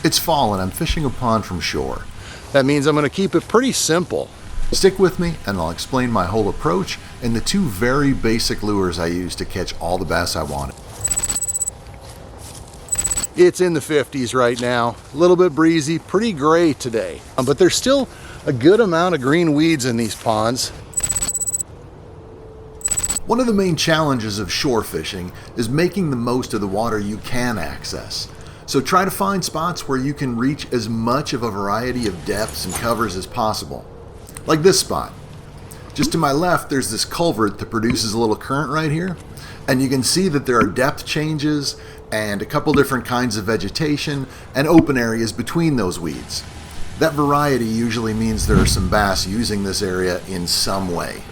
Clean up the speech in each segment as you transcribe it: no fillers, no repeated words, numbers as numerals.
It's fall and I'm fishing a pond from shore. That means I'm going to keep it pretty simple. Stick with me and I'll explain my whole approach and the two very basic lures I use to catch all the bass I want. It's in the 50s right now, a little bit breezy, pretty gray today, but there's still a good amount of green weeds in these ponds. One of the main challenges of shore fishing is making the most of the water you can access. So try to find spots where you can reach as much of a variety of depths and covers as possible. Like this spot. Just to my left, there's this culvert that produces a little current right here. And you can see that there are depth changes and a couple different kinds of vegetation and open areas between those weeds. That variety usually means there are some bass using this area in some way.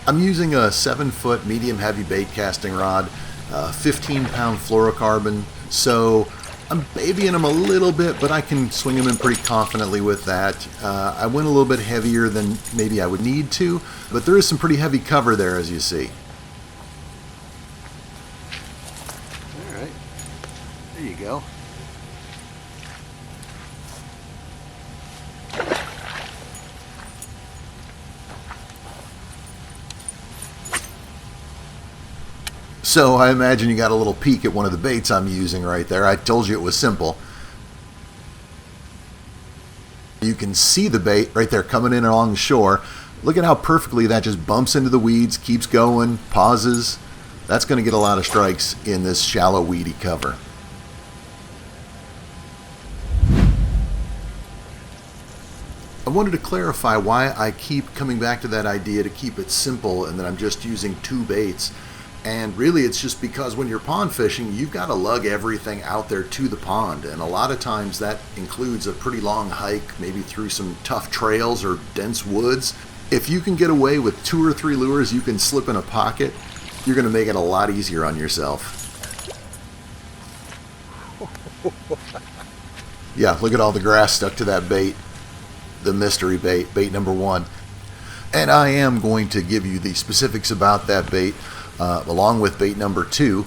I'm using a 7-foot medium heavy bait casting rod, 15-pound fluorocarbon, so I'm babying them a little bit, but I can swing them in pretty confidently with that. I went a little bit heavier than maybe I would need to, but there is some pretty heavy cover there, as you see. All right, there you go. So I imagine you got a little peek at one of the baits I'm using right there. I told you it was simple. You can see the bait right there coming in along the shore. Look at how perfectly that just bumps into the weeds, keeps going, pauses. That's going to get a lot of strikes in this shallow, weedy cover. I wanted to clarify why I keep coming back to that idea to keep it simple and that I'm just using two baits. And really it's just because when you're pond fishing, you've got to lug everything out there to the pond. And a lot of times that includes a pretty long hike, maybe through some tough trails or dense woods. If you can get away with 2 or 3 lures you can slip in a pocket, you're going to make it a lot easier on yourself. Yeah, look at all the grass stuck to that bait. The mystery bait, bait number 1. And I am going to give you the specifics about that bait along with bait number 2.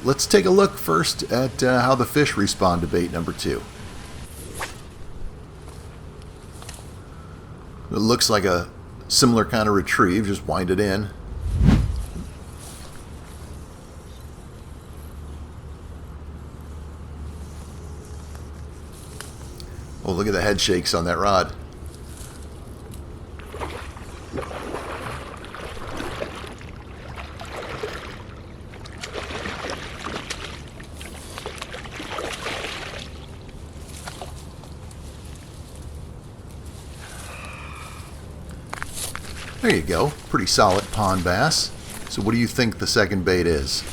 Let's take a look first at how the fish respond to bait number 2. It looks like a similar kind of retrieve, just wind it in. Oh, look at the head shakes on that rod. There you go, pretty solid pond bass. So what do you think the second bait is?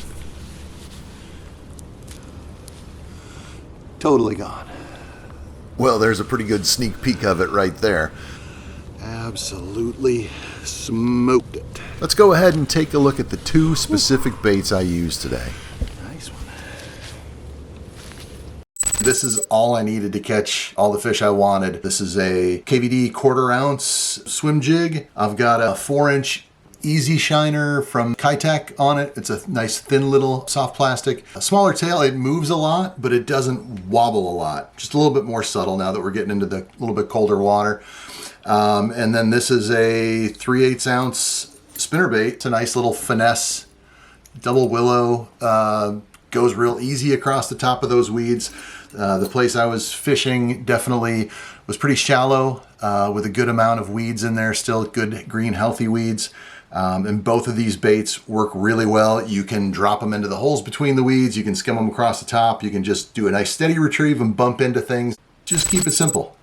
Totally gone. Well, there's a pretty good sneak peek of it right there. Absolutely smoked it. Let's go ahead and take a look at the 2 specific baits I used today. Nice one. This is all I needed to catch all the fish I wanted. This is a KVD 1/4 ounce swim jig. I've got a 4-inch easy shiner from Keitech on it. It's a nice thin little soft plastic. A smaller tail, it moves a lot, but it doesn't wobble a lot. Just a little bit more subtle now that we're getting into the little bit colder water. And then this is a 3/8 ounce spinnerbait. It's a nice little finesse double willow. Goes real easy across the top of those weeds. The place I was fishing definitely was pretty shallow with a good amount of weeds in there, still good green healthy weeds. And both of these baits work really well. You can drop them into the holes between the weeds, you can skim them across the top, you can just do a nice steady retrieve and bump into things. Just keep it simple.